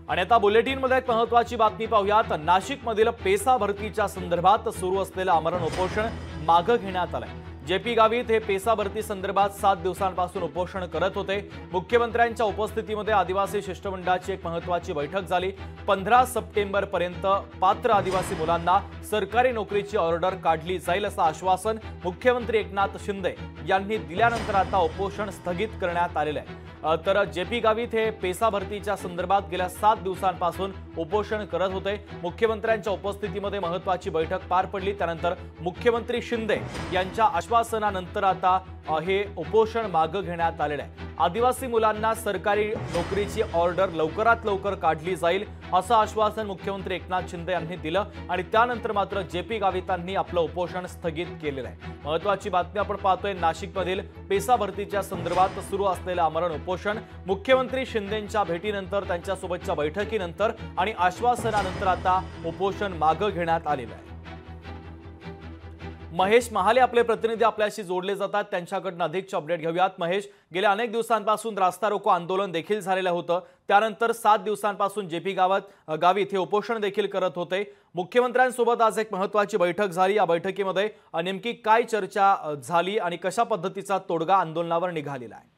आणि आता बुलेटिनमध्ये एक महत्त्वाची बातमी पाहूयात। नाशिकमधील पेसा भरतीच्या संदर्भात सुरू असलेलं आमरण उपोषण मागे घेण्यात आलंय। जेपी गावित हे पेसा भरती संदर्भात 7 दिवसांपासून उपोषण करत होते। मुख्यमंत्र्यांच्या उपस्थितीमध्ये आदिवासी शिष्टमंडळाची एक महत्त्वाची बैठक झाली। 15 सप्टेंबर पर्यंत पात्र आदिवासी मुलांना सरकारी नोकरीची ऑर्डर काढली जाईल असं आश्वासन मुख्यमंत्री एकनाथ शिंदे यांनी दिल्यानंतर आता उपोषण स्थगित करण्यात आलेलं आहे। तर जेपी गावित हे पेसा भरतीच्या संदर्भात गेल्या 7 दिवसांपासून उपोषण करत होते। मुख्यमंत्र्यांच्या उपस्थितीमध्ये महत्त्वाची बैठक पार पडली। त्यानंतर मुख्यमंत्री शिंदे यांच्या आश्वासनानंतर आता हे उपोषण मागे घेण्यात आलेलं आहे। आदिवासी मुलांना सरकारी नोकरीची ऑर्डर लवकरात लवकर काढली जाईल असं आश्वासन मुख्यमंत्री एकनाथ शिंदे यांनी दिलं आणि त्यानंतर मात्र जेपी गावितांनी आपलं उपोषण स्थगित केलेलं आहे। महत्त्वाची बातमी आपण पाहतोय, नाशिकमधील पेसा भरतीच्या संदर्भात सुरू असलेलं आमरण उपोषण मुख्यमंत्री शिंदेंच्या भेटीनंतर, त्यांच्यासोबतच्या बैठकीनंतर आणि आश्वासनानंतर आता उपोषण मागे घेण्यात आलेलं आहे। महेश महाले आपले प्रतिनिधी आपल्याशी जोडले जातात, त्यांच्याकडून अधिकचे अपडेट घेऊयात। महेश, गेल्या अनेक दिवसांपासून रास्ता रोको आंदोलन देखील झालेलं होतं, त्यानंतर 7 दिवसांपासून जेपी गावित हे उपोषण देखील करत होते। मुख्यमंत्र्यांसोबत आज एक महत्त्वाची बैठक झाली। या बैठकीमध्ये नेमकी काय चर्चा झाली आणि कशा पद्धतीचा तोडगा आंदोलनावर निघालेला आहे?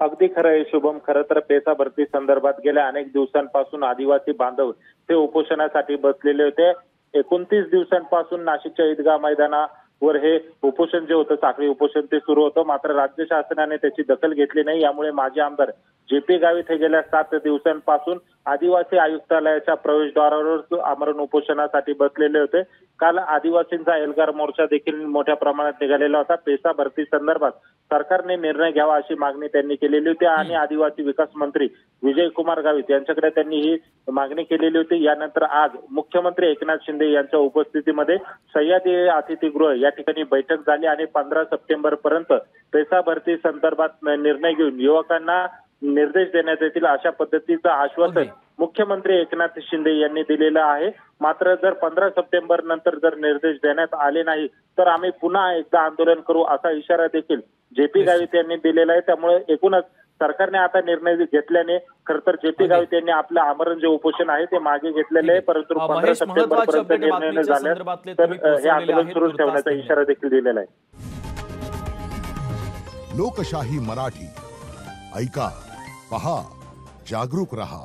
अगदी खरं आहे शुभम। खरं तर पेसा भरती संदर्भात गेल्या अनेक दिवसांपासून आदिवासी बांधव ते उपोषणासाठी बसलेले होते। 29 दिवसांपासून नाशिकच्या ईदगाह मैदानावर हे उपोषण जे होतं, साखळी उपोषण ते सुरू होतं, मात्र राज्य शासनाने त्याची दखल घेतली नाही। यामुळे माजी आमदार जेपी गावित हे गेल्या 7 दिवसांपासून आदिवासी आयुक्तालयाच्या प्रवेशद्वारावर आमरण उपोषणासाठी बसलेले होते। काल आदिवासींचा एल्गार मोर्चा देखील मोठ्या प्रमाणात निघालेला होता। पेसा भरती संदर्भात सरकारने निर्णय घ्यावा अशी मागणी त्यांनी केलेली होती आणि आदिवासी विकास मंत्री विजयकुमार गावित यांच्याकडे त्यांनी ही मागणी केलेली होती। यानंतर आज मुख्यमंत्री एकनाथ शिंदे यांच्या उपस्थितीमध्ये सह्याद्री अतिथीगृह या ठिकाणी बैठक झाली आणि 15 सप्टेंबर पर्यंत पेसा भरती संदर्भात निर्णय घेऊन युवकांना निर्देश देण्यात येतील अशा पद्धतीचं आश्वासन मुख्यमंत्री एकनाथ शिंदे यांनी दिलेलं आहे। मात्र जर 15 सप्टेंबर नंतर जर निर्देश देण्यात आले नाही तर आम्ही पुन्हा एकदा आंदोलन करू असा इशारा देखील जेपी गावित यांनी दिलेला आहे। त्यामुळे एकूणच सरकारने आता निर्णय घेतल्याने खरं तर जेपी गावित यांनी आपलं आमरण जे उपोषण आहे ते मागे घेतलेले आहे, परंतु 15 सप्टेंबर पर्यंत निर्णय न झाला तर हे आंदोलन सुरू ठेवण्याचा इशारा देखील दिलेला आहे। लोकशाही मराठी ऐका, पहा, जागरूक रहा।